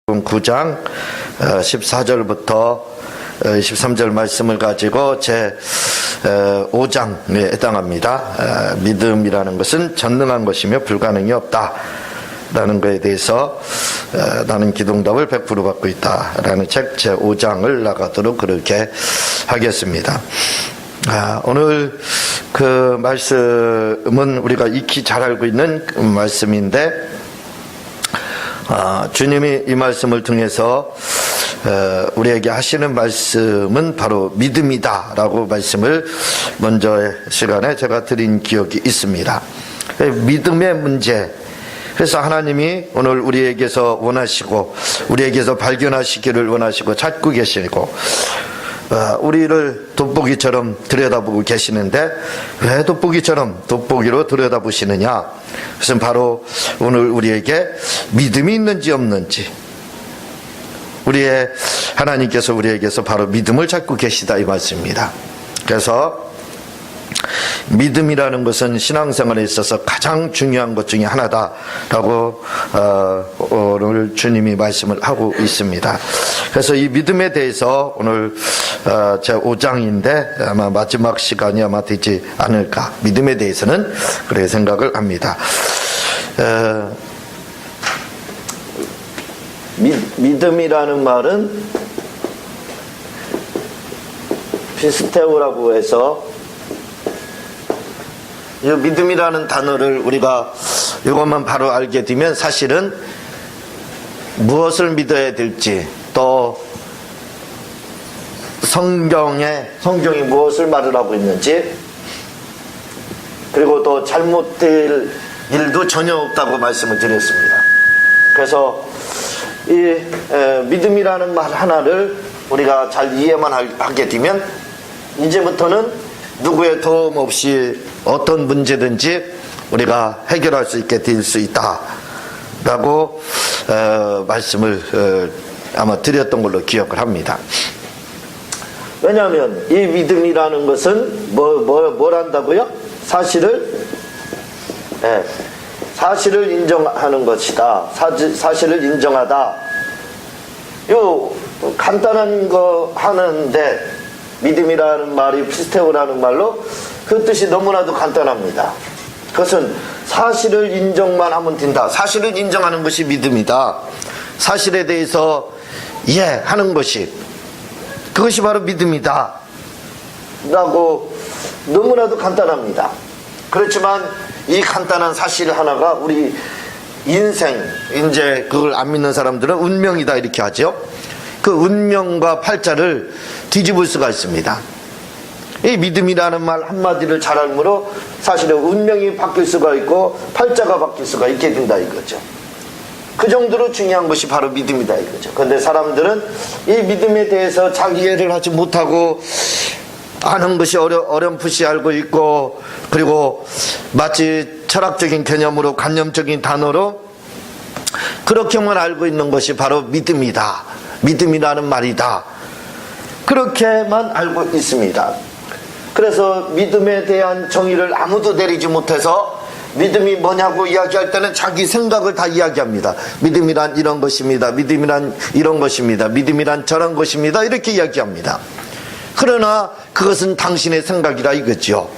9장 14절부터 23절 말씀을 가지고 제 5장에 해당합니다. 믿음이라는 것은 전능한 것이며 불가능이 없다 라는 것에 대해서 나는 기도응답을 100% 받고 있다 라는 책 제 5장을 나가도록 그렇게 하겠습니다. 오늘 그 말씀은 우리가 익히 잘 알고 있는 말씀인데 주님이 이 말씀을 통해서 우리에게 하시는 말씀은 바로 믿음이다 라고 말씀을 먼저 시간에 제가 드린 기억이 있습니다. 믿음의 문제, 그래서 하나님이 오늘 우리에게서 원하시고 우리에게서 발견하시기를 원하시고 찾고 계시고 우리를 돋보기처럼 들여다보고 계시는데 왜 돋보기로 들여다보시느냐? 그것은 바로 오늘 우리에게 믿음이 있는지 없는지, 우리의 하나님께서 우리에게서 바로 믿음을 찾고 계시다 이 말씀입니다. 그래서 믿음이라는 것은 신앙생활에 있어서 가장 중요한 것 중에 하나다라고 오늘 주님이 말씀을 하고 있습니다. 그래서 이 믿음에 대해서 오늘 제 5장인데 아마 마지막 시간이 아마 되지 않을까, 믿음에 대해서는 그렇게 생각을 합니다. 믿음이라는 말은 피스테오라고 해서, 이 믿음이라는 단어를 우리가 이것만 바로 알게 되면 사실은 무엇을 믿어야 될지, 또 성경이 무엇을 말을 하고 있는지, 그리고 또 잘못될 일도 전혀 없다고 말씀을 드렸습니다. 그래서 이 믿음이라는 말 하나를 우리가 잘 이해만 하게 되면 이제부터는 누구의 도움 없이 어떤 문제든지 우리가 해결할 수 있게 될 수 있다 라고 말씀을 아마 드렸던 걸로 기억을 합니다. 왜냐하면 이 믿음이라는 것은 뭘 한다고요? 사실을 인정하는 것이다. 사실을 인정하다. 요 간단한 거 하는데, 믿음이라는 말이 피스테오라는 말로 그 뜻이 너무나도 간단합니다. 그것은 사실을 인정만 하면 된다. 사실을 인정하는 것이 믿음이다. 사실에 대해서 하는 것이, 그것이 바로 믿음이다 라고 너무나도 간단합니다. 그렇지만 이 간단한 사실 하나가 우리 인생, 이제 그걸 안 믿는 사람들은 운명이다 이렇게 하죠. 그 운명과 팔자를 뒤집을 수가 있습니다. 이 믿음이라는 말 한마디를 잘 알므로 사실은 운명이 바뀔 수가 있고 팔자가 바뀔 수가 있게 된다 이거죠. 그 정도로 중요한 것이 바로 믿음이다 이거죠. 그런데 사람들은 이 믿음에 대해서 잘 이해를 하지 못하고 아는 것이 어렴풋이 알고 있고, 그리고 마치 철학적인 개념으로 관념적인 단어로 그렇게만 알고 있는 것이 바로 믿음이다, 믿음이라는 말이다, 그렇게만 알고 있습니다. 그래서 믿음에 대한 정의를 아무도 내리지 못해서 믿음이 뭐냐고 이야기할 때는 자기 생각을 다 이야기합니다. 믿음이란 이런 것입니다, 믿음이란 이런 것입니다, 믿음이란 저런 것입니다, 이렇게 이야기합니다. 그러나 그것은 당신의 생각이라 이거죠.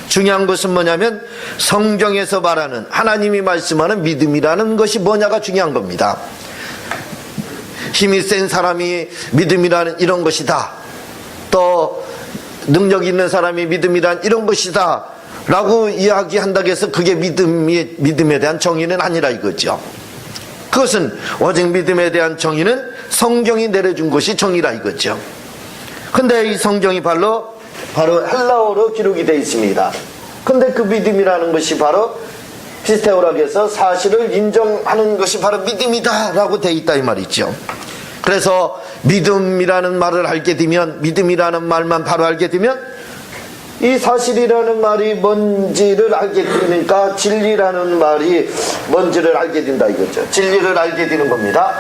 중요한 것은 뭐냐면 성경에서 말하는, 하나님이 말씀하는 믿음이라는 것이 뭐냐가 중요한 겁니다. 힘이 센 사람이 믿음이라는 이런 것이다, 또 능력 있는 사람이 믿음이란 이런 것이다 라고 이야기한다고 해서 그게 믿음에 대한 정의는 아니라 이거죠. 그것은 오직 믿음에 대한 정의는 성경이 내려준 것이 정의라 이거죠. 근데 이 성경이 바로 헬라어로 기록이 되어 있습니다. 근데 그 믿음이라는 것이 바로 피스테오라고 해서 사실을 인정하는 것이 바로 믿음이다 라고 되어 있다 이 말이죠. 그래서 믿음이라는 말을 알게 되면, 믿음이라는 말만 바로 알게 되면 이 사실이라는 말이 뭔지를 알게 되니까 진리라는 말이 뭔지를 알게 된다 이거죠. 진리를 알게 되는 겁니다.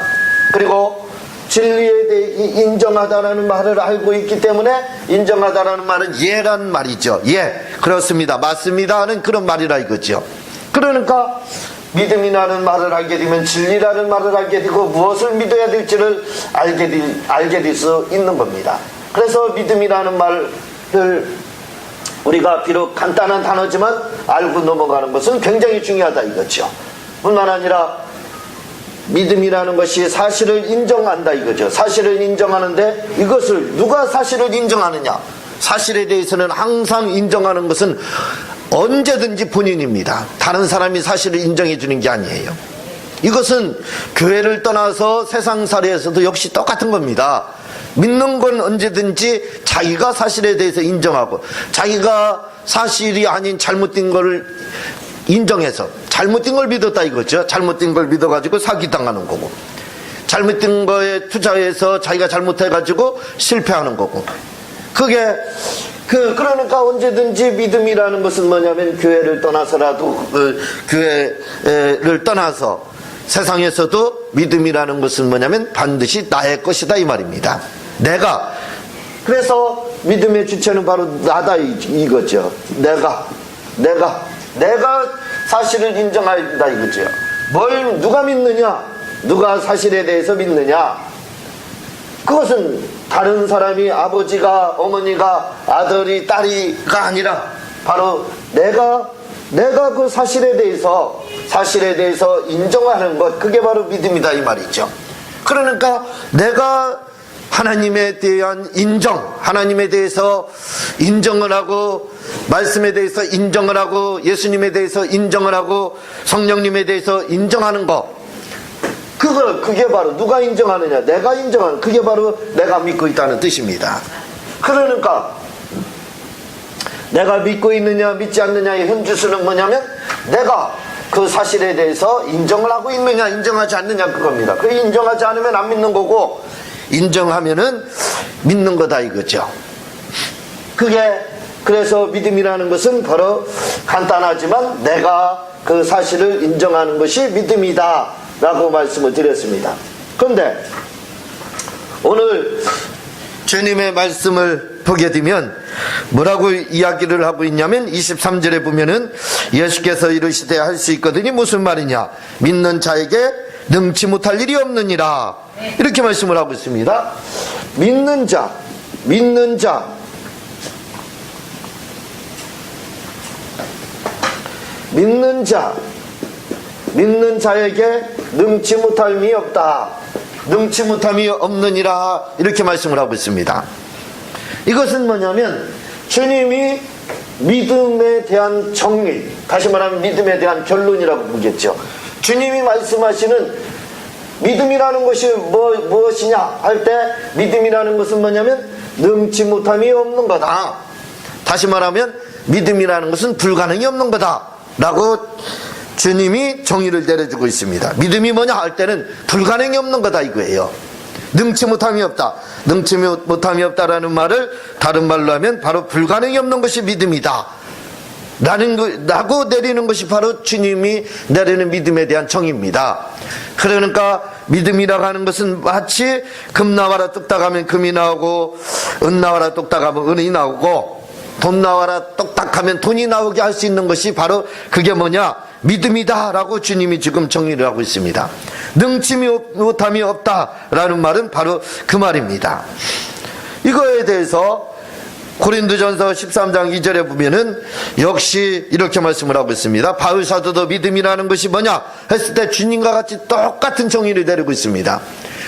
그리고 진리에 대해 인정하다라는 말을 알고 있기 때문에, 인정하다라는 말은 예라는 말이죠. 그렇습니다, 맞습니다 하는 그런 말이라 이거죠. 그러니까 믿음이라는 말을 알게 되면 진리라는 말을 알게 되고 무엇을 믿어야 될지를 알게 될 수 있는 겁니다. 그래서 믿음이라는 말을 우리가 비록 간단한 단어지만 알고 넘어가는 것은 굉장히 중요하다 이거죠. 뿐만 아니라 믿음이라는 것이 사실을 인정한다 이거죠. 사실을 인정하는데 이것을 누가 사실을 인정하느냐? 사실에 대해서는 항상 인정하는 것은 언제든지 본인입니다. 다른 사람이 사실을 인정해 주는 게 아니에요. 이것은 교회를 떠나서 세상살이에서도 역시 똑같은 겁니다. 믿는 건 언제든지 자기가 사실에 대해서 인정하고 자기가 사실이 아닌 잘못된 걸 인정해서 잘못된 걸 믿었다 이거죠. 잘못된 걸 믿어가지고 사기당하는 거고 잘못된 거에 투자해서 자기가 잘못해가지고 실패하는 거고 그게 그러니까 언제든지 믿음이라는 것은 뭐냐면 교회를 떠나서라도 교회를 떠나서 세상에서도 믿음이라는 것은 뭐냐면 반드시 나의 것이다 이 말입니다. 내가 그래서 믿음의 주체는 바로 나다 이거죠. 내가 사실을 인정한다 이거죠. 뭘 누가 믿느냐? 누가 사실에 대해서 믿느냐? 그것은 다른 사람이 아버지가 어머니가 아들이 딸이가 아니라 바로 내가 그 사실에 대해서 인정하는 것 그게 바로 믿음이다 이 말이죠. 그러니까 내가 하나님에 대한 인정, 하나님에 대해서 인정을 하고 말씀에 대해서 인정을 하고 예수님에 대해서 인정을 하고 성령님에 대해서 인정하는 것 그게 바로 누가 인정하느냐? 내가 인정하는 그게 바로 내가 믿고 있다는 뜻입니다. 그러니까 내가 믿고 있느냐 믿지 않느냐의 현주소는 뭐냐면 내가 그 사실에 대해서 인정을 하고 있느냐 인정하지 않느냐 그겁니다. 그 인정하지 않으면 안 믿는 거고 인정하면은 믿는 거다 이거죠. 그래서 믿음이라는 것은 바로 간단하지만 내가 그 사실을 인정하는 것이 믿음이다 라고 말씀을 드렸습니다. 그런데 오늘 주님의 말씀을 보게 되면 뭐라고 이야기를 하고 있냐면 23절에 보면은 예수께서 이르시되 할 수 있거든이 무슨 말이냐? 믿는 자에게 능치 못할 일이 없느니라 이렇게 말씀을 하고 있습니다. 믿는 자에게 능치 못함이 없다. 능치 못함이 없느니라 이렇게 말씀을 하고 있습니다. 이것은 뭐냐면 주님이 믿음에 대한 정리, 다시 말하면 믿음에 대한 결론이라고 보겠죠. 주님이 말씀하시는 믿음이라는 것이 무엇이냐 할 때 믿음이라는 것은 뭐냐면 능치 못함이 없는 거다. 다시 말하면 믿음이라는 것은 불가능이 없는 거다 라고 주님이 정의를 내려주고 있습니다. 믿음이 뭐냐 할 때는 불가능이 없는 거다 이거예요. 능치 못함이 없다. 능치 못함이 없다라는 말을 다른 말로 하면 바로 불가능이 없는 것이 믿음이다 라고 내리는 것이 바로 주님이 내리는 믿음에 대한 정의입니다. 그러니까 믿음이라고 하는 것은 마치 금 나와라 뚝딱 하면 금이 나오고 은 나와라 뚝딱 하면 은이 나오고 돈 나와라 똑딱 하면 돈이 나오게 할 수 있는 것이 바로 그게 뭐냐? 믿음이다 라고 주님이 지금 정리를 하고 있습니다. 능치 못함이 없다라는 말은 바로 그 말입니다. 이거에 대해서 고린도전서 13장 2절에 보면은 역시 이렇게 말씀을 하고 있습니다. 바울 사도도 믿음이라는 것이 뭐냐 했을 때 주님과 같이 똑같은 정의를 내리고 있습니다.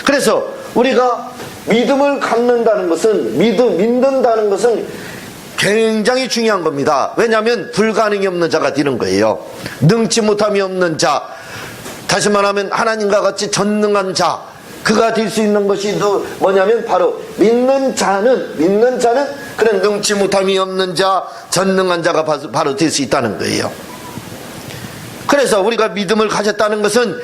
그래서 우리가 믿음을 갖는다는 것은 믿는다는 것은 굉장히 중요한 겁니다. 왜냐하면 불가능이 없는 자가 되는 거예요. 능치 못함이 없는 자, 다시 말하면 하나님과 같이 전능한 자, 그가 될 수 있는 것이 뭐냐면 바로 믿는 자는 그런 능치 못함이 없는 자, 전능한 자가 바로 될 수 있다는 거예요. 그래서 우리가 믿음을 가졌다는 것은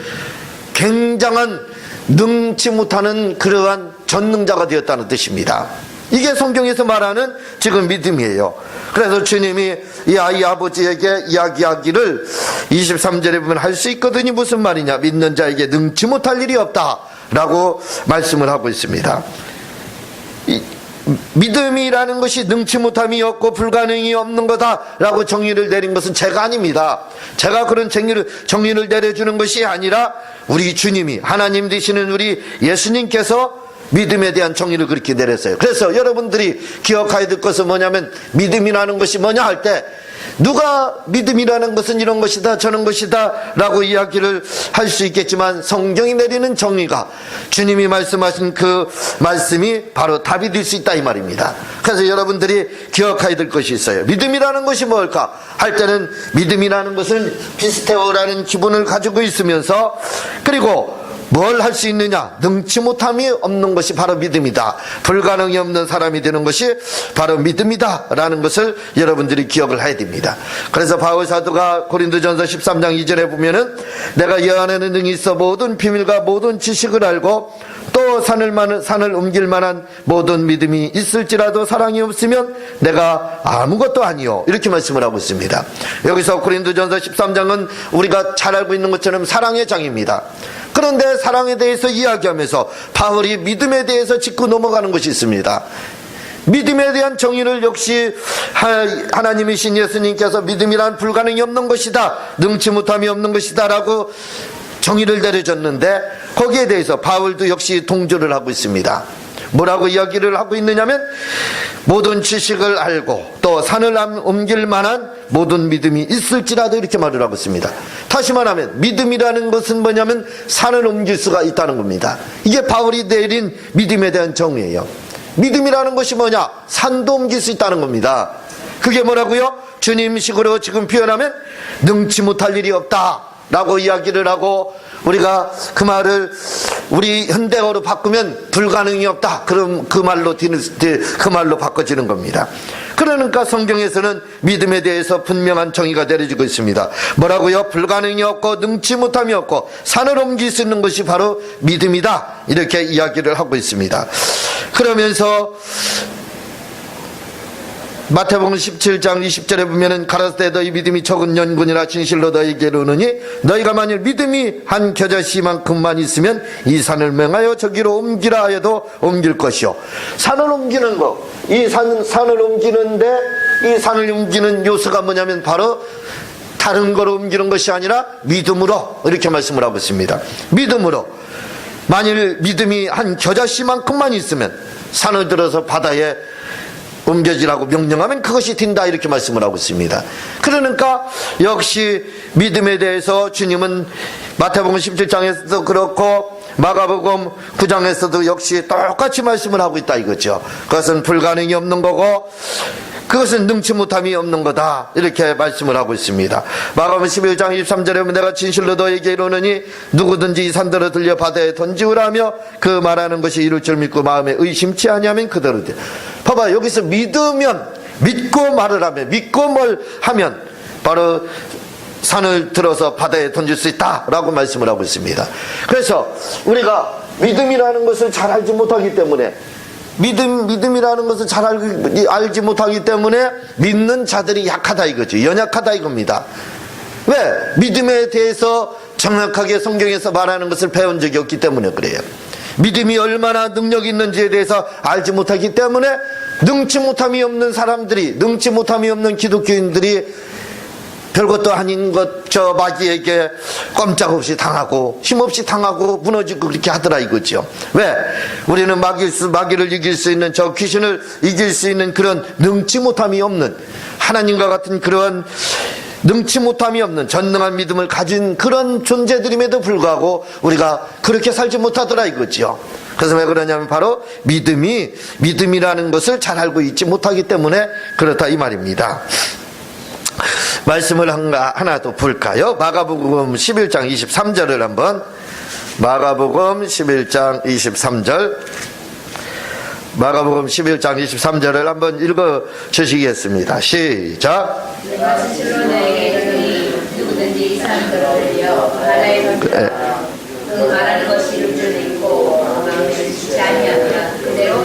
굉장한 능치 못하는 그러한 전능자가 되었다는 뜻입니다. 이게 성경에서 말하는 지금 믿음이에요. 그래서 주님이 이 아이 아버지에게 이야기하기를 23절에 보면 할 수 있거든이 무슨 말이냐? 믿는 자에게 능치 못할 일이 없다 라고 말씀을 하고 있습니다. 믿음이라는 것이 능치 못함이 없고 불가능이 없는 거다라고 정의를 내린 것은 제가 아닙니다. 제가 그런 정의를 내려주는 것이 아니라 우리 주님이, 하나님 되시는 우리 예수님께서 믿음에 대한 정의를 그렇게 내렸어요. 그래서 여러분들이 기억해야 될 것은 뭐냐면, 믿음이라는 것이 뭐냐 할 때 누가 믿음이라는 것은 이런 것이다 저런 것이다 라고 이야기를 할 수 있겠지만, 성경이 내리는 정의가, 주님이 말씀하신 그 말씀이 바로 답이 될 수 있다 이 말입니다. 그래서 여러분들이 기억해야 될 것이 있어요. 믿음이라는 것이 뭘까 할 때는, 믿음이라는 것은 피스테오라는 기본을 가지고 있으면서, 그리고 뭘 할 수 있느냐, 능치 못함이 없는 것이 바로 믿음이다, 불가능이 없는 사람이 되는 것이 바로 믿음이다 라는 것을 여러분들이 기억을 해야 됩니다. 그래서 바울 사도가 고린도전서 13장 2절에 보면은, 내가 이 안에는 능히 있어 모든 비밀과 모든 지식을 알고 또 산을 옮길 만한 모든 믿음이 있을지라도 사랑이 없으면 내가 아무것도 아니요, 이렇게 말씀을 하고 있습니다. 여기서 고린도전서 13장은 우리가 잘 알고 있는 것처럼 사랑의 장입니다. 그런데 사랑에 대해서 이야기하면서 바울이 믿음에 대해서 짚고 넘어가는 것이 있습니다. 믿음에 대한 정의를 역시 하나님이신 예수님께서 믿음이란 불가능이 없는 것이다, 능치 못함이 없는 것이다 라고 정의를 내려줬는데, 거기에 대해서 바울도 역시 동조를 하고 있습니다. 뭐라고 이야기를 하고 있느냐면, 모든 지식을 알고 또 산을 옮길 만한 모든 믿음이 있을지라도, 이렇게 말을 하고 있습니다. 다시 말하면 믿음이라는 것은 뭐냐면 산을 옮길 수가 있다는 겁니다. 이게 바울이 내린 믿음에 대한 정의예요. 믿음이라는 것이 뭐냐, 산도 옮길 수 있다는 겁니다. 그게 뭐라고요? 주님식으로 지금 표현하면 능치 못할 일이 없다 라고 이야기를 하고, 우리가 그 말을 우리 현대어로 바꾸면 불가능이 없다, 그럼 그 말로 바꿔지는 겁니다. 그러니까 성경에서는 믿음에 대해서 분명한 정의가 내려지고 있습니다. 뭐라고요? 불가능이 없고 능치 못함이 없고 산을 옮길 수 있는 것이 바로 믿음이다, 이렇게 이야기를 하고 있습니다. 그러면서 마태복음 17장 20절에 보면은, 가라사대 너희 믿음이 적은 연군이라 진실로 너희에게 이르노니 너희가 만일 믿음이 한 겨자씨만큼만 있으면 이 산을 맹하여 저기로 옮기라 해도 옮길 것이요. 산을 옮기는 거, 이 산을 옮기는데, 이 산을 옮기는 요소가 뭐냐면 바로 다른 거로 옮기는 것이 아니라 믿음으로, 이렇게 말씀을 하고 있습니다. 믿음으로, 만일 믿음이 한 겨자씨만큼만 있으면 산을 들어서 바다에 옮겨지라고 명령하면 그것이 된다, 이렇게 말씀을 하고 있습니다. 그러니까 역시 믿음에 대해서 주님은 마태복음 17장에서도 그렇고 마가복음 9장에서도 역시 똑같이 말씀을 하고 있다 이거죠. 그것은 불가능이 없는 거고 그것은 능치 못함이 없는 거다, 이렇게 말씀을 하고 있습니다. 마가복음 11장 23절에 보면, 내가 진실로 너에게 이르노니 누구든지 이 산들을 들려 바다에 던지우라며 그 말하는 것이 이룰 줄 믿고 마음에 의심치 아니하면 그대로 돼. 봐봐, 여기서 믿으면, 믿고 말을 하면, 믿고 뭘 하면 바로 산을 들어서 바다에 던질 수 있다 라고 말씀을 하고 있습니다. 그래서 우리가 믿음이라는 것을 잘 알지 못하기 때문에, 믿음이라는 것을 잘 알지 못하기 때문에 믿는 자들이 약하다 이거죠. 연약하다 이겁니다. 왜? 믿음에 대해서 정확하게 성경에서 말하는 것을 배운 적이 없기 때문에 그래요. 믿음이 얼마나 능력이 있는지에 대해서 알지 못하기 때문에 능치 못함이 없는 사람들이, 능치 못함이 없는 기독교인들이 별것도 아닌 저 마귀에게 꼼짝없이 당하고 힘없이 당하고 무너지고 그렇게 하더라 이거죠. 왜? 우리는 마귀를 이길 수 있는, 저 귀신을 이길 수 있는 그런 능치 못함이 없는, 하나님과 같은 그런 능치 못함이 없는 전능한 믿음을 가진 그런 존재들임에도 불구하고 우리가 그렇게 살지 못하더라 이거죠. 그래서 왜 그러냐면 바로 믿음이라는 것을 잘 알고 있지 못하기 때문에 그렇다 이 말입니다. 말씀을 하나 더 볼까요? 마가복음 11장 23절을 한번, 마가복음 11장 23절, 마가복음 11장 23절을 한번 읽어 주시겠습니다. 시작. 내가 스스로 너에게 이르노니 누구든지 이 산들을 올려 바다에 던지라 그 말하는 것이 이룰 줄 믿고 마음에 의심치 아니하면 그대로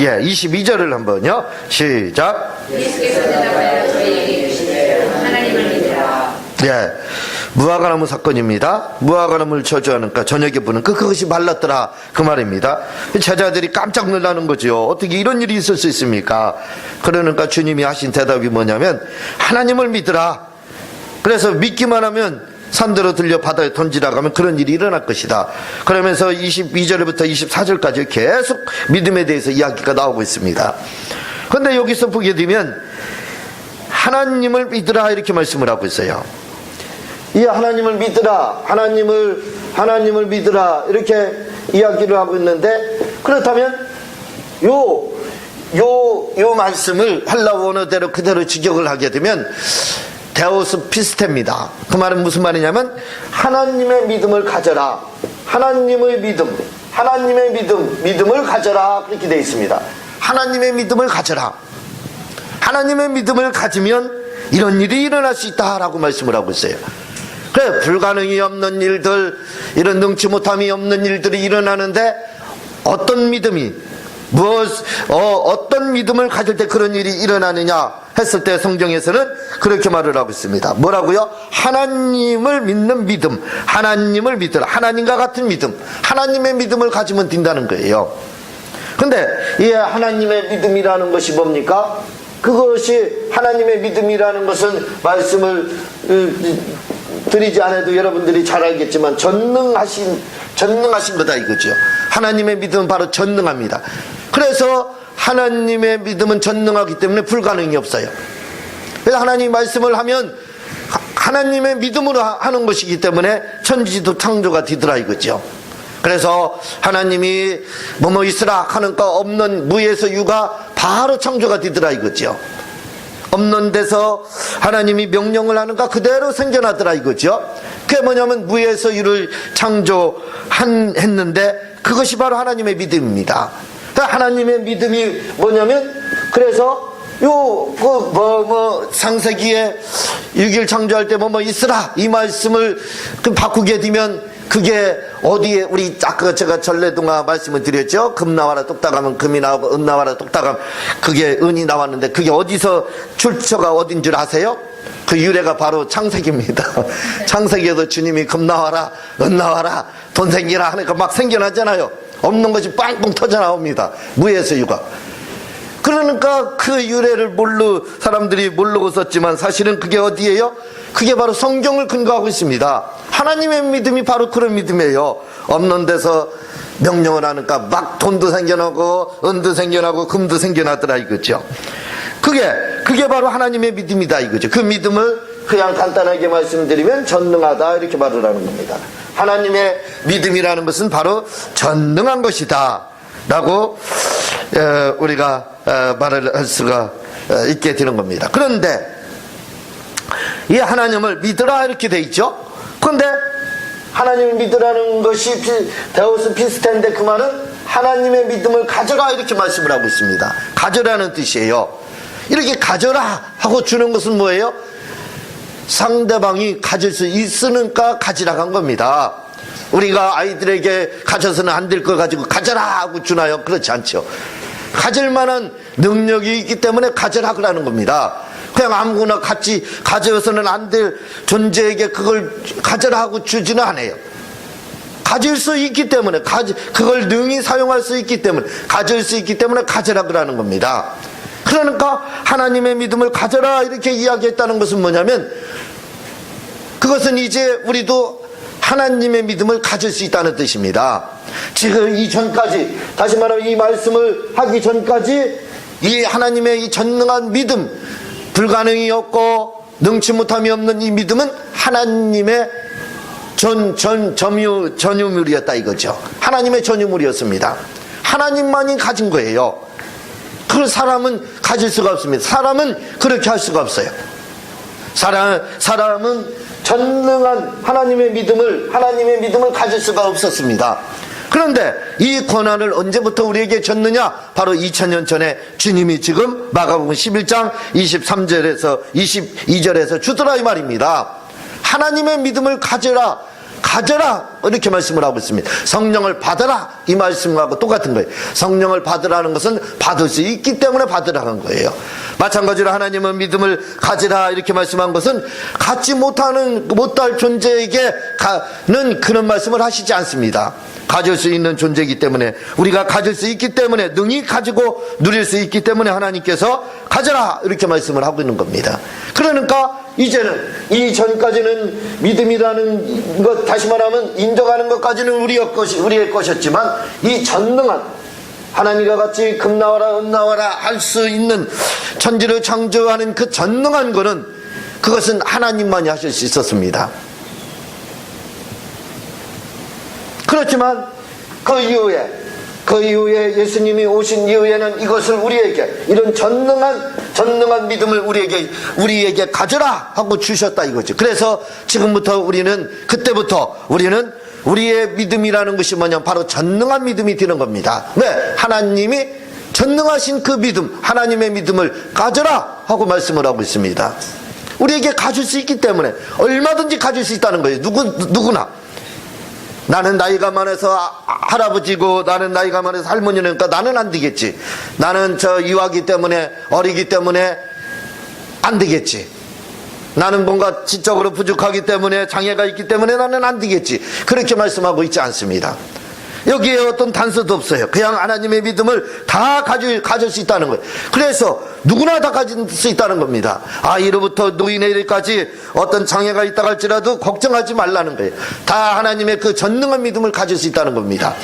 예, 22절을 한번요. 시작. 예수께서 대답하여 저희에게 이르시되 하나님을 믿으라. 예, 무화과나무 사건입니다. 무화과나무를 저주하니까 저녁에 보는 그것이 말랐더라 그 말입니다. 제자들이 깜짝 놀라는 거죠. 어떻게 이런 일이 있을 수 있습니까? 그러니까 주님이 하신 대답이 뭐냐면 하나님을 믿으라. 그래서 믿기만 하면 산대로 들려 바다에 던지라고 하면 그런 일이 일어날 것이다. 그러면서 22절부터 24절까지 계속 믿음에 대해서 이야기가 나오고 있습니다. 그런데 여기서 보게 되면 하나님을 믿으라 이렇게 말씀을 하고 있어요. 이 하나님을 믿으라, 하나님을 믿으라 이렇게 이야기를 하고 있는데, 그렇다면 요 말씀을 헬라어 원어대로 그대로 직역을 하게 되면 데오스 피스테입니다. 그 말은 무슨 말이냐면 하나님의 믿음을 가져라, 하나님의 믿음을 가져라 그렇게 되어 있습니다. 하나님의 믿음을 가져라. 하나님의 믿음을 가지면 이런 일이 일어날 수 있다라고 말씀을 하고 있어요. 그래, 불가능이 없는 일들, 이런 능치 못함이 없는 일들이 일어나는데 어떤 믿음이 어떤 믿음을 가질 때 그런 일이 일어나느냐 했을 때 성경에서는 그렇게 말을 하고 있습니다. 뭐라고요? 하나님을 믿는 믿음, 하나님을 믿으라, 하나님과 같은 믿음, 하나님의 믿음을 가지면 된다는 거예요. 근데 이 하나님의 믿음이라는 것이 뭡니까? 그것이 하나님의 믿음이라는 것은 말씀을 드리지 않아도 여러분들이 잘 알겠지만 전능하신 거다 이거죠. 하나님의 믿음은 바로 전능합니다. 그래서 하나님의 믿음은 전능하기 때문에 불가능이 없어요. 그래서 하나님 말씀을 하면 하나님의 믿음으로 하는 것이기 때문에 천지도 창조가 되더라 이거죠. 그래서 하나님이 뭐뭐 있으라 하는 거 없는 무에서 유가 바로 창조가 되더라 이거죠. 없는 데서 하나님이 명령을 하는가 그대로 생겨나더라 이거죠. 그게 뭐냐면 무에서 유를 창조했는데 그것이 바로 하나님의 믿음입니다. 하나님의 믿음이 뭐냐면, 그래서 창세기에 6일 창조할 때 뭐뭐 있으라 이 말씀을 바꾸게 되면 그게 어디에, 우리 아까 제가 전래동화 말씀을 드렸죠. 금 나와라 똑딱하면 금이 나오고 은 나와라 똑딱하면 그게 은이 나왔는데 그게 어디서 출처가 어딘 줄 아세요? 그 유래가 바로 창세기입니다. 창세기에도 주님이 금 나와라 은 나와라 돈 생기라 하니까 막 생겨나잖아요. 없는 것이 빵빵 터져 나옵니다. 무에서 유가. 그러니까 그 유래를 사람들이 모르고 썼지만 사실은 그게 어디예요? 그게 바로 성경을 근거하고 있습니다. 하나님의 믿음이 바로 그런 믿음이에요. 없는 데서 명령을 하니까 막 돈도 생겨나고 은도 생겨나고 금도 생겨나더라 이거죠. 그게 바로 하나님의 믿음이다 이거죠. 그 믿음을 그냥 간단하게 말씀드리면 전능하다 이렇게 말을 하는 겁니다. 하나님의 믿음이라는 것은 바로 전능한 것이다 라고 우리가 말을 할 수가 있게 되는 겁니다. 그런데 이 하나님을 믿으라 이렇게 돼 있죠. 그런데 하나님을 믿으라는 것이 데오스 피스텐데 그 말은 하나님의 믿음을 가져라 이렇게 말씀을 하고 있습니다. 가져라는 뜻이에요. 이렇게 가져라 하고 주는 것은 뭐예요? 상대방이 가질 수 있으니까 가지라고 한 겁니다. 우리가 아이들에게 가져서는 안 될 걸 가지고 가져라 하고 주나요? 그렇지 않죠. 가질 만한 능력이 있기 때문에 가져라 그러는 겁니다. 그냥 아무거나 같이 가져서는 안 될 존재에게 그걸 가져라 하고 주지는 않아요. 가질 수 있기 때문에 그걸 능히 사용할 수 있기 때문에 가질 수 있기 때문에 가져라 그러는 겁니다. 그러니까 하나님의 믿음을 가져라 이렇게 이야기했다는 것은 뭐냐면 그것은 이제 우리도 하나님의 믿음을 가질 수 있다는 뜻입니다. 지금 이전까지, 다시 말하면 이 말씀을 하기 전까지 이 하나님의 이 전능한 믿음, 불가능이 없고 능치 못함이 없는 이 믿음은 하나님의 전유물이었다 이거죠. 하나님의 전유물이었습니다. 하나님만이 가진 거예요. 그 사람은 가질 수가 없습니다. 사람은 그렇게 할 수가 없어요. 사람은 전능한 하나님의 믿음을 가질 수가 없었습니다. 그런데 이 권한을 언제부터 우리에게 줬느냐? 바로 2000년 전에 주님이 지금 마가복음 11장 23절에서 22절에서 주더라 이 말입니다. 하나님의 믿음을 가져라 이렇게 말씀을 하고 있습니다. 성령을 받아라 이 말씀하고 똑같은 거예요. 성령을 받으라는 것은 받을 수 있기 때문에 받으라는 거예요. 마찬가지로 하나님은 믿음을 가지라 이렇게 말씀한 것은 갖지 못할 존재에게는 그런 말씀을 하시지 않습니다. 가질 수 있는 존재이기 때문에, 우리가 가질 수 있기 때문에, 능히 가지고 누릴 수 있기 때문에 하나님께서 가져라 이렇게 말씀을 하고 있는 겁니다. 그러니까 이제는 이전까지는 믿음이라는 것, 다시 말하면 인정하는 것까지는 우리의 것이었지만, 이 전능한 하나님과 같이 금 나와라 은 나와라 할 수 있는, 천지를 창조하는 그 전능한 거는, 그것은 하나님만이 하실 수 있었습니다. 그렇지만 그 이후에 예수님이 오신 이후에는 이것을 우리에게, 이런 전능한 믿음을 우리에게 가져라 하고 주셨다 이거죠. 그래서 지금부터 그때부터 우리는 우리의 믿음이라는 것이 뭐냐면 바로 전능한 믿음이 되는 겁니다. 왜? 하나님이 전능하신 그 믿음, 하나님의 믿음을 가져라 하고 말씀을 하고 있습니다. 우리에게 가질 수 있기 때문에, 얼마든지 가질 수 있다는 거예요. 누구나. 나는 나이가 많아서 할아버지고, 나는 나이가 많아서 할머니니까 나는 안 되겠지. 나는 유아기 때문에, 어리기 때문에 안 되겠지. 나는 뭔가 지적으로 부족하기 때문에, 장애가 있기 때문에 나는 안 되겠지. 그렇게 말씀하고 있지 않습니다. 여기에 어떤 단서도 없어요. 그냥 하나님의 믿음을 다 가질 수 있다는 거예요. 그래서 누구나 다 가질 수 있다는 겁니다. 아이로부터 노인에 이르기까지 어떤 장애가 있다 할지라도 걱정하지 말라는 거예요. 다 하나님의 그 전능한 믿음을 가질 수 있다는 겁니다.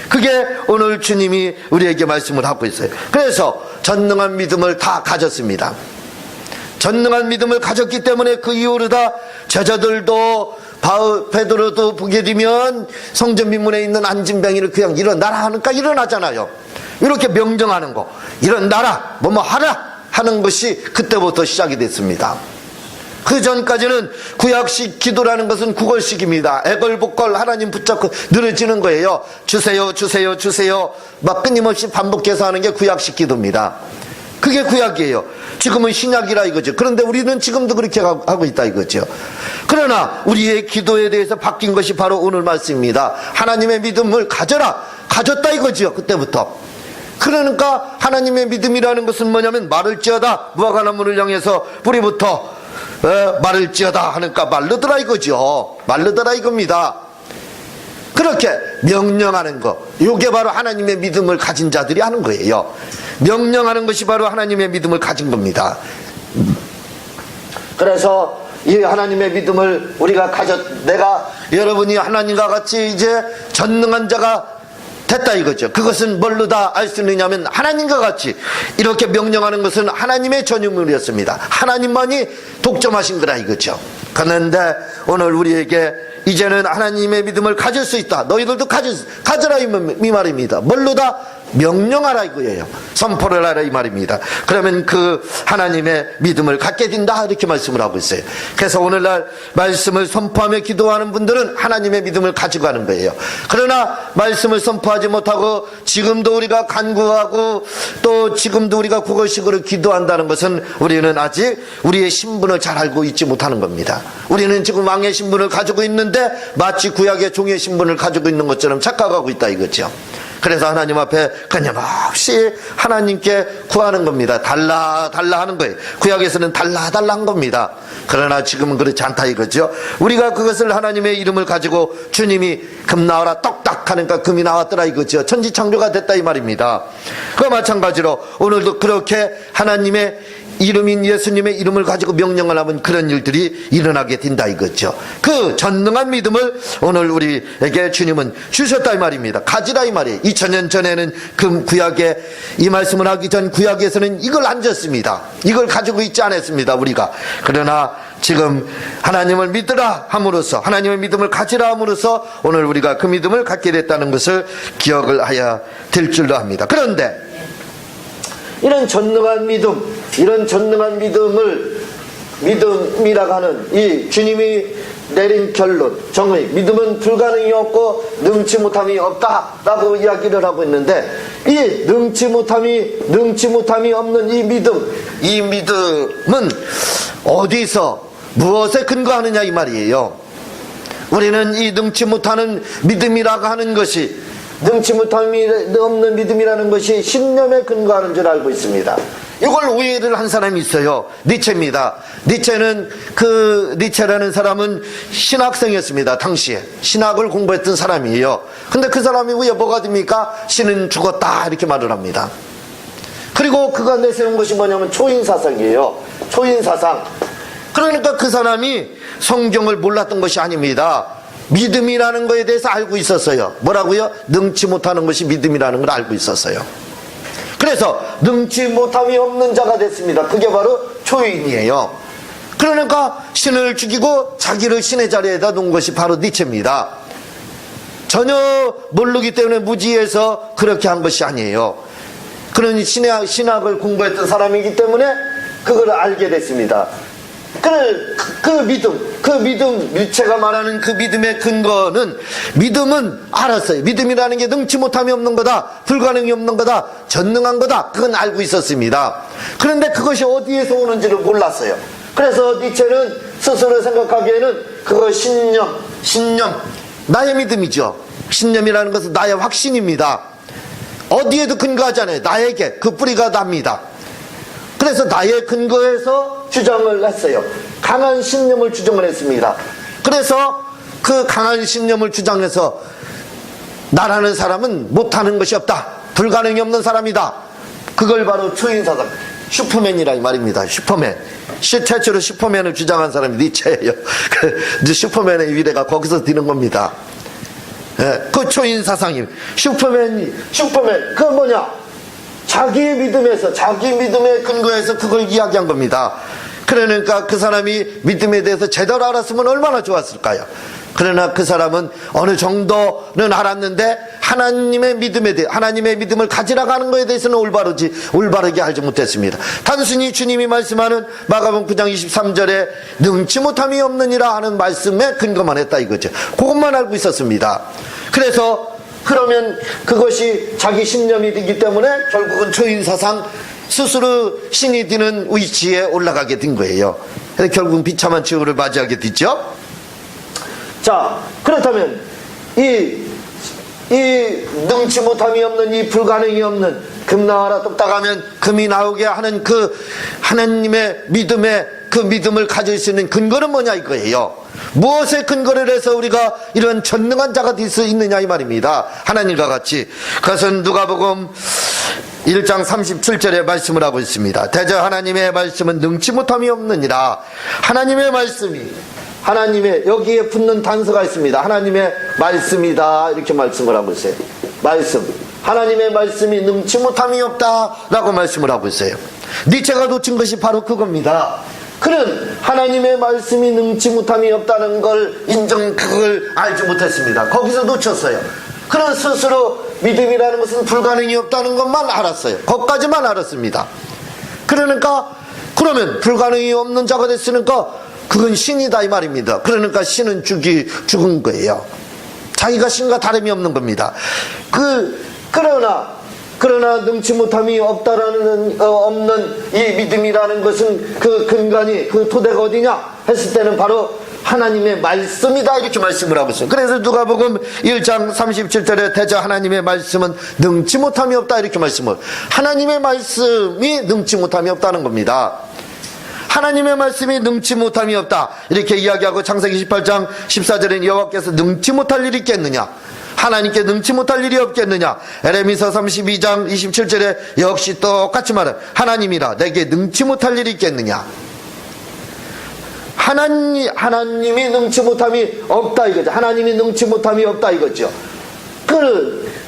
그게 오늘 주님이 우리에게 말씀을 하고 있어요. 그래서 전능한 믿음을 다 가졌습니다. 전능한 믿음을 가졌기 때문에 그 이후로 다 제자들도, 베드로도 보게 되면 성전 민문에 있는 안진뱅이를 그냥 일어나라 하니까 일어나잖아요. 이렇게 명령하는 거, 일어나라, 뭐뭐 하라 하는 것이 그때부터 시작이 됐습니다. 그 전까지는 구약식 기도라는 것은 구걸식입니다. 애걸복걸 하나님 붙잡고 늘어지는 거예요. 주세요 주세요 주세요 막 끊임없이 반복해서 하는 게 구약식 기도입니다. 그게 구약이에요. 지금은 신약이라 이거죠. 그런데 우리는 지금도 그렇게 하고 있다 이거죠. 그러나 우리의 기도에 대해서 바뀐 것이 바로 오늘 말씀입니다. 하나님의 믿음을 가졌다 이거죠. 그때부터. 그러니까 하나님의 믿음이라는 것은 뭐냐면, 마를지어다, 무화과나무를 향해서 뿌리부터 마를지어다 하니까 마르더라 이거죠. 마르더라 이겁니다. 그렇게 명령하는 거, 이게 바로 하나님의 믿음을 가진 자들이 하는 거예요. 명령하는 것이 바로 하나님의 믿음을 가진 겁니다. 그래서 이 하나님의 믿음을 우리가 여러분이 하나님과 같이 이제 전능한 자가 됐다 이거죠. 그것은 뭘로 다 알 수 있느냐면, 하나님과 같이 이렇게 명령하는 것은 하나님의 전유물이었습니다. 하나님만이 독점하신 거라 이거죠. 그런데 오늘 우리에게 이제는 하나님의 믿음을 가질 수 있다. 너희들도 가져라 이 말입니다. 뭘로 다 명령하라 이거예요. 선포를 하라 이 말입니다. 그러면 그 하나님의 믿음을 갖게 된다 이렇게 말씀을 하고 있어요. 그래서 오늘날 말씀을 선포하며 기도하는 분들은 하나님의 믿음을 가지고 하는 거예요. 그러나 말씀을 선포하지 못하고 지금도 우리가 간구하고 또 지금도 우리가 구걸식으로 기도한다는 것은 우리는 아직 우리의 신분을 잘 알고 있지 못하는 겁니다. 우리는 지금 왕의 신분을 가지고 있는데 마치 구약의 종의 신분을 가지고 있는 것처럼 착각하고 있다 이거죠. 그래서 하나님 앞에 끊임없이 하나님께 구하는 겁니다. 달라 하는 거예요. 구약에서는 달라 한 겁니다. 그러나 지금은 그렇지 않다 이거죠. 우리가 그것을 하나님의 이름을 가지고 주님이 금 나와라 떡딱 하니까 금이 나왔더라 이거죠. 천지창조가 됐다 이 말입니다. 그와 마찬가지로 오늘도 그렇게 하나님의 이름인 예수님의 이름을 가지고 명령을 하면 그런 일들이 일어나게 된다 이거죠. 그 전능한 믿음을 오늘 우리에게 주님은 주셨다 이 말입니다. 가지라 이 말이에요. 2000년 전에는 그 구약에 이 말씀을 하기 전 구약에서는 이걸 안 줬습니다. 이걸 가지고 있지 않았습니다 우리가. 그러나 지금 하나님을 믿으라 함으로써, 하나님의 믿음을 가지라 함으로써 오늘 우리가 그 믿음을 갖게 됐다는 것을 기억을 해야 될 줄로 합니다. 그런데 이런 전능한 믿음이라고 하는 이 주님이 내린 결론, 정의, 믿음은 불가능이 없고 능치 못함이 없다라고 이야기를 하고 있는데, 이 능치 못함이 없는 이 믿음은 어디서 무엇에 근거하느냐 이 말이에요. 우리는 이 능치 못하는 믿음이라고 하는 것이 능치 못함이 없는 믿음이라는 것이 신념에 근거하는 줄 알고 있습니다. 이걸 오해를 한 사람이 있어요. 니체입니다. 니체라는 사람은 신학생이었습니다. 당시에 신학을 공부했던 사람이에요. 근데 그 사람이 왜 뭐가 됩니까? 신은 죽었다 이렇게 말을 합니다. 그리고 그가 내세운 것이 뭐냐면 초인사상이에요. 초인사상. 그러니까 그 사람이 성경을 몰랐던 것이 아닙니다. 믿음이라는 것에 대해서 알고 있었어요. 뭐라고요? 능치 못하는 것이 믿음이라는 걸 알고 있었어요. 그래서 능치 못함이 없는 자가 됐습니다. 그게 바로 초인이에요. 그러니까 신을 죽이고 자기를 신의 자리에다 놓은 것이 바로 니체입니다. 전혀 모르기 때문에 무지해서 그렇게 한 것이 아니에요. 그런 신학을 공부했던 사람이기 때문에 그걸 알게 됐습니다. 그 믿음, 니체가 말하는 그 믿음의 근거는, 믿음은 알았어요. 믿음이라는 게 능치 못함이 없는 거다, 불가능이 없는 거다, 전능한 거다, 그건 알고 있었습니다. 그런데 그것이 어디에서 오는지를 몰랐어요. 그래서 니체는 스스로 생각하기에는 그거 신념, 나의 믿음이죠. 신념이라는 것은 나의 확신입니다. 어디에도 근거하잖아요. 나에게 그 뿌리가 납니다. 그래서 나의 근거에서 주장을 했어요. 강한 신념을 주장을 했습니다. 그래서 그 강한 신념을 주장해서 나라는 사람은 못하는 것이 없다, 불가능이 없는 사람이다. 그걸 바로 초인사상, 슈퍼맨이라 이 말입니다. 슈퍼맨. 최초로 슈퍼맨을 주장한 사람이 니체예요. 슈퍼맨의 위대가 거기서 드는 겁니다. 그 초인사상임. 슈퍼맨, 그건 뭐냐? 자기의 믿음에서, 자기 믿음의 근거에서 그걸 이야기한 겁니다. 그러니까 그 사람이 믿음에 대해서 제대로 알았으면 얼마나 좋았을까요? 그러나 그 사람은 어느 정도는 알았는데 하나님의 믿음에 대해, 하나님의 믿음을 가지라고 하는 것에 대해서는 올바르게 알지 못했습니다. 단순히 주님이 말씀하는 마가복음 9장 23절에 능치 못함이 없느니라 하는 말씀에 근거만 했다 이거죠. 그것만 알고 있었습니다. 그래서 그러면 그것이 자기 신념이 되기 때문에 결국은 초인사상, 스스로 신이 되는 위치에 올라가게 된 거예요. 결국은 비참한 최후를 맞이하게 됐죠. 자, 그렇다면 이 능치 못함이 없는, 이 불가능이 없는, 금 나와라 똑딱하면 금이 나오게 하는 그 하나님의 믿음의 그 믿음을 가질 수 있는 근거는 뭐냐 이거예요. 무엇에 근거를 해서 우리가 이런 전능한 자가 될 수 있느냐 이 말입니다. 하나님과 같이. 그것은 누가복음 1장 37절에 말씀을 하고 있습니다. 대저 하나님의 말씀은 능치 못함이 없느니라. 하나님의 말씀이, 하나님의, 여기에 붙는 단서가 있습니다. 하나님의 말씀이다 이렇게 말씀을 하고 있어요. 말씀, 하나님의 말씀이 능치 못함이 없다라고 말씀을 하고 있어요. 니체가 놓친 것이 바로 그겁니다. 그는 하나님의 말씀이 능치 못함이 없다는 걸 그걸 알지 못했습니다. 거기서 놓쳤어요. 그는 스스로 믿음이라는 것은 불가능이 없다는 것만 알았어요. 거기까지만 알았습니다. 그러니까 그러면 불가능이 없는 자가 됐으니까 그건 신이다 이 말입니다. 그러니까 신은 죽은 거예요. 자기가 신과 다름이 없는 겁니다. 그러나 능치 못함이 없는 이 믿음이라는 것은 그 근간이, 그 토대가 어디냐 했을 때는 바로 하나님의 말씀이다 이렇게 말씀을 하고 있어요. 그래서 누가복음 1장 37절에 대저 하나님의 말씀은 능치 못함이 없다 이렇게 말씀을, 하나님의 말씀이 능치 못함이 없다는 겁니다. 하나님의 말씀이 능치 못함이 없다 이렇게 이야기하고 창세기 18장 14절에 여호와께서 능치 못할 일이 있겠느냐, 하나님께 능치 못할 일이 없겠느냐. 에레미서 32장 27절에 역시 똑같이 말해, 하나님이라 내게 능치 못할 일이 있겠느냐. 하나님이 능치 못함이 없다 이거죠. 하나님이 능치 못함이 없다 이거죠.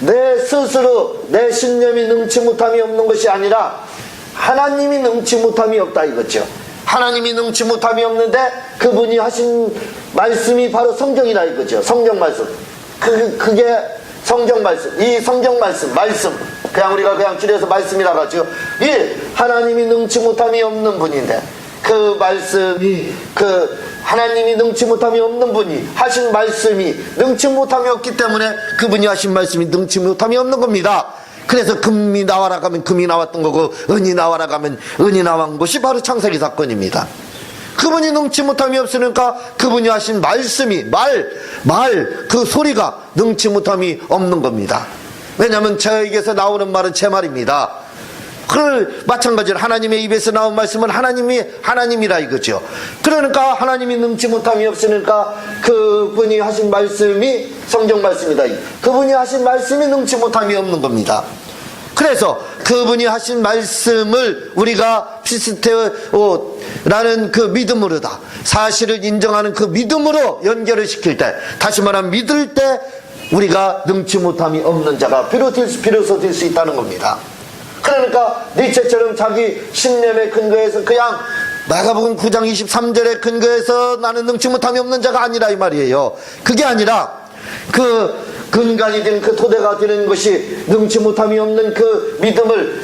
내 스스로 내 신념이 능치 못함이 없는 것이 아니라 하나님이 능치 못함이 없다 이거죠. 하나님이 능치 못함이 없는데 그분이 하신 말씀이 바로 성경이라 이거죠. 성경 말씀. 그게 성경 말씀. 이 성경 말씀. 그냥 우리가 그냥 줄여서 말씀이라고 하죠. 하나님이 능치 못함이 없는 분인데 그 말씀이, 하나님이 능치 못함이 없는 분이 하신 말씀이 능치 못함이 없기 때문에 그분이 하신 말씀이 능치 못함이 없는 겁니다. 그래서 금이 나와라 가면 금이 나왔던 거고 은이 나와라 가면 은이 나온 것이 바로 창세기 사건입니다. 그분이 능치 못함이 없으니까 그분이 하신 말씀이, 그 소리가 능치 못함이 없는 겁니다. 왜냐하면 저에게서 나오는 말은 제 말입니다. 그 마찬가지로 하나님의 입에서 나온 말씀은 하나님이라 이거죠. 그러니까 하나님이 능치 못함이 없으니까 그분이 하신 말씀이 성경 말씀이다. 그분이 하신 말씀이 능치 못함이 없는 겁니다. 그래서 그분이 하신 말씀을 우리가 피스테오라는 그 믿음으로다, 사실을 인정하는 그 믿음으로 연결을 시킬 때, 다시 말하면 믿을 때 우리가 능치 못함이 없는 자가 비로소 될 수 있다는 겁니다. 그러니까 니체처럼 자기 신념에 근거해서 그냥 마가복음 9장 23절에 근거해서 나는 능치 못함이 없는 자가 아니라 이 말이에요. 그게 아니라 그 근간이 된 그 토대가 되는 것이 능치 못함이 없는 그 믿음을,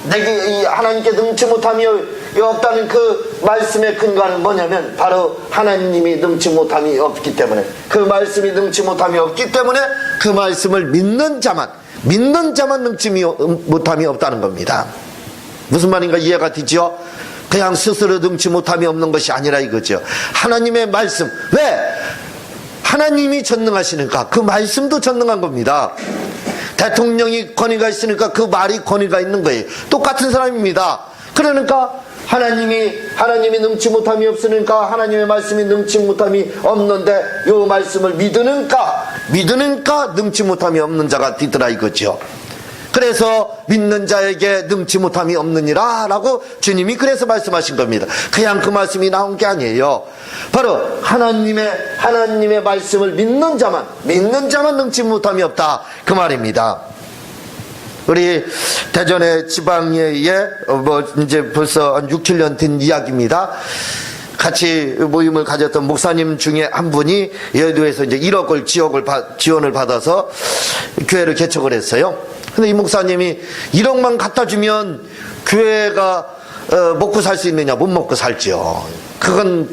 내게 하나님께 능치 못함이 없다는 그 말씀의 근간은 뭐냐면 바로 하나님이 능치 못함이 없기 때문에, 그 말씀이 능치 못함이 없기 때문에 그 말씀을 믿는 자만 능치 못함이 없다는 겁니다. 무슨 말인가 이해가 되죠? 그냥 스스로 능치 못함이 없는 것이 아니라 이거죠. 하나님의 말씀, 왜? 하나님이 전능하시니까 그 말씀도 전능한 겁니다. 대통령이 권위가 있으니까 그 말이 권위가 있는 거예요. 똑같은 사람입니다. 그러니까 하나님이 능치 못함이 없으니까 하나님의 말씀이 능치 못함이 없는데 이 말씀을 믿으니까 능치 못함이 없는 자가 되더라 이거죠. 그래서 믿는 자에게 능치 못함이 없느니라 라고 주님이 그래서 말씀하신 겁니다. 그냥 그 말씀이 나온 게 아니에요. 바로 하나님의 말씀을 믿는 자만 능치 못함이 없다 그 말입니다. 우리 대전의 지방예에 이제 벌써 한 6, 7년 된 이야기입니다. 같이 모임을 가졌던 목사님 중에 한 분이 여의도에서 이제 1억을 지원을 받아서 교회를 개척을 했어요. 근데 이 목사님이 1억만 갖다 주면 교회가 먹고 살 수 있느냐? 못 먹고 살죠. 그건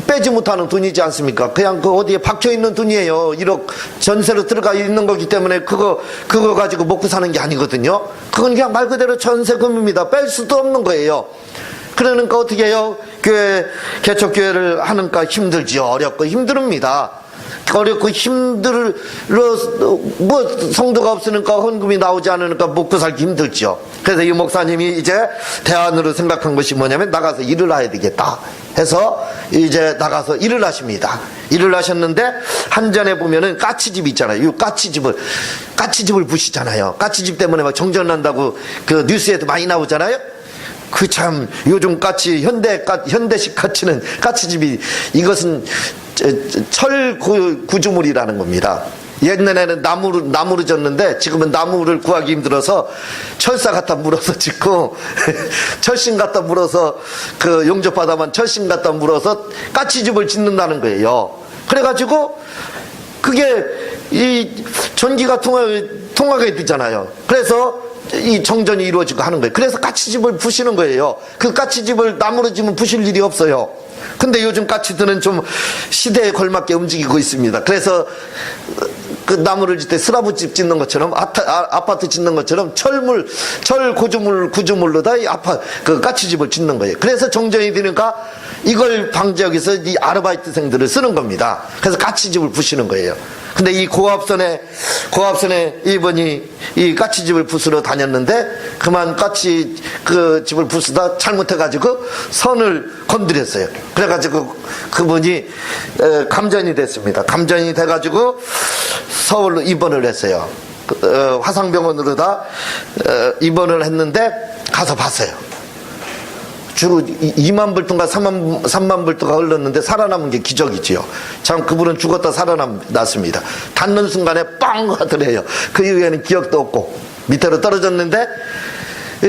빼지 못하는 돈이지 않습니까? 그냥 그 어디에 박혀 있는 돈이에요. 1억 전세로 들어가 있는 거기 때문에 그거 가지고 먹고 사는 게 아니거든요. 그건 그냥 말 그대로 전세금입니다. 뺄 수도 없는 거예요. 그러니까 어떻게 해요? 개척교회를 하니까 힘들지요. 어렵고 힘듭니다. 어렵고 성도가 없으니까 헌금이 나오지 않으니까 먹고 살기 힘들죠. 그래서 이 목사님이 이제 대안으로 생각한 것이 뭐냐면 나가서 일을 해야 되겠다 해서 이제 나가서 일을 하십니다. 일을 하셨는데 한전에 보면은 까치집 있잖아요. 이 까치집을 부시잖아요. 까치집 때문에 막 정전난다고 그 뉴스에도 많이 나오잖아요. 그 참 요즘 현대식 까치는 까치집이, 이것은 철 구조물이라는 겁니다. 옛날에는 나무로 졌는데 지금은 나무를 구하기 힘들어서 철사 갖다 물어서 짓고 철심 갖다 물어서 그 용접하다만 철심 갖다 물어서 까치집을 짓는다는 거예요. 그래가지고 그게 이 전기가 통하게 되잖아요. 그래서 이 정전이 이루어지고 하는 거예요. 그래서 까치집을 부시는 거예요. 그 까치집을 나무로 지면 부실 일이 없어요. 근데 요즘 까치들은 좀 시대에 걸맞게 움직이고 있습니다. 그래서 그 나무를 짓 때 슬라브집 짓는 것처럼 아파트 짓는 것처럼 철 구조물로다 그 까치집을 짓는 거예요. 그래서 정전이 되니까 이걸 방지하기 위해서 이 아르바이트생들을 쓰는 겁니다. 그래서 까치집을 부시는 거예요. 근데 이 고압선에 이분이 이 까치집을 부수러 다녔는데 그만 그 집을 부수다 잘못해가지고 선을 건드렸어요. 그래가지고 그분이 감전이 됐습니다. 감전이 돼가지고 서울로 입원을 했어요. 화상병원으로다 입원을 했는데 가서 봤어요. 주로 2만 불통과 3만 불통가 흘렀는데 살아남은 게 기적이지요. 참 그분은 죽었다 살아났습니다. 닿는 순간에 빵 하더래요. 그 이후에는 기억도 없고 밑으로 떨어졌는데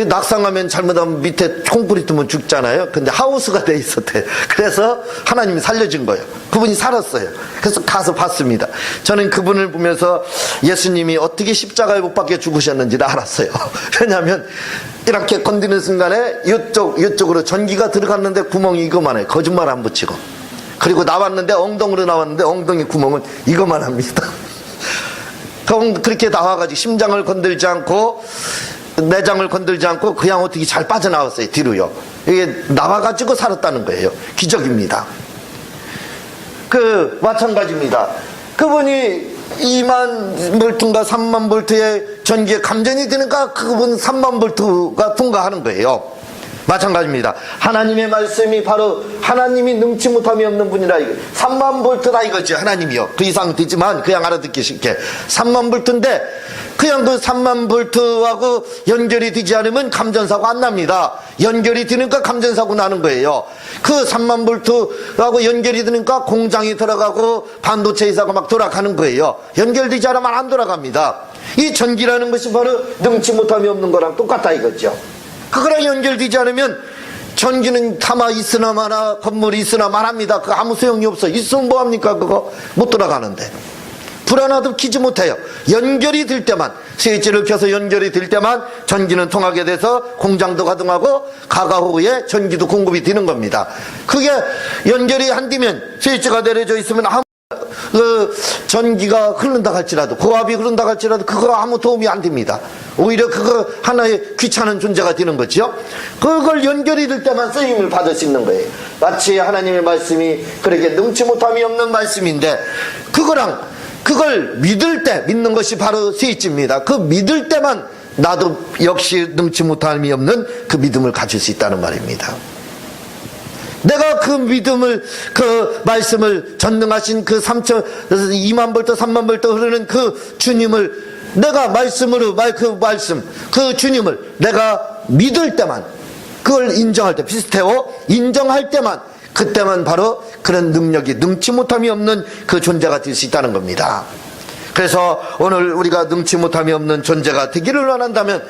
낙상하면 잘못하면 밑에 총불이 뜨면 죽잖아요. 근데 하우스가 돼 있었대요. 그래서 하나님이 살려준 거예요. 그분이 살았어요. 그래서 가서 봤습니다. 저는 그분을 보면서 예수님이 어떻게 십자가에 못 박혀 죽으셨는지를 알았어요. 왜냐하면 이렇게 건드는 순간에 이쪽으로 전기가 들어갔는데 구멍이 이거만 해요. 거짓말 안 붙이고. 그리고 엉덩이로 나왔는데 엉덩이 구멍은 이거만 합니다. 그렇게 나와가지고 심장을 건들지 않고 내장을 건들지 않고 그냥 어떻게 잘 빠져나왔어요. 뒤로요. 이게 나와가지고 살았다는 거예요. 기적입니다. 마찬가지입니다. 그분이 2만 볼트인가 3만 볼트의 전기에 감전이 되니까 그분 3만 볼트가 통과하는 거예요. 마찬가지입니다. 하나님의 말씀이 바로 하나님이 능치 못함이 없는 분이라. 3만 볼트다 이거지. 하나님이요. 그 이상 되지만 그냥 알아듣기 쉽게 3만 볼트인데 그냥 그 3만 볼트하고 연결이 되지 않으면 감전사고 안 납니다. 연결이 되니까 감전사고 나는 거예요. 그 3만 볼트하고 연결이 되니까 공장이 들어가고 반도체 회사가 막 돌아가는 거예요. 연결되지 않으면 안 돌아갑니다. 이 전기라는 것이 바로 능치 못함이 없는 거랑 똑같다 이거죠. 그거랑 연결되지 않으면 전기는 타마 있으나 마나 건물이 있으나 말합니다. 그거 아무 소용이 없어. 있으면 뭐합니까? 그거 못 돌아가는데. 불 하나도 켜지 못해요. 연결이 될 때만, 스위치를 켜서 연결이 될 때만 전기는 통하게 돼서 공장도 가동하고 가가 후에 전기도 공급이 되는 겁니다. 그게 연결이 안 되면 스위치가 내려져 있으면 아무 전기가 흐른다 할지라도 고압이 흐른다 할지라도 그거 아무 도움이 안 됩니다. 오히려 그거 하나의 귀찮은 존재가 되는 거죠. 그걸 연결이 될 때만 쓰임을 받을 수 있는 거예요. 마치 하나님의 말씀이 그렇게 능치 못함이 없는 말씀인데 그걸 믿을 때 믿는 것이 바로 스위치입니다. 그 믿을 때만 나도 역시 능치 못함이 없는 그 믿음을 가질 수 있다는 말입니다. 내가 그 믿음을, 그 말씀을 전능하신 그 2만 볼트, 3만 볼트 흐르는 그 주님을 내가 말씀으로, 그 주님을 내가 믿을 때만, 그걸 인정할 때, 비슷해요. 인정할 때만, 그때만 바로 그런 능력이 능치 못함이 없는 그 존재가 될 수 있다는 겁니다. 그래서 오늘 우리가 능치 못함이 없는 존재가 되기를 원한다면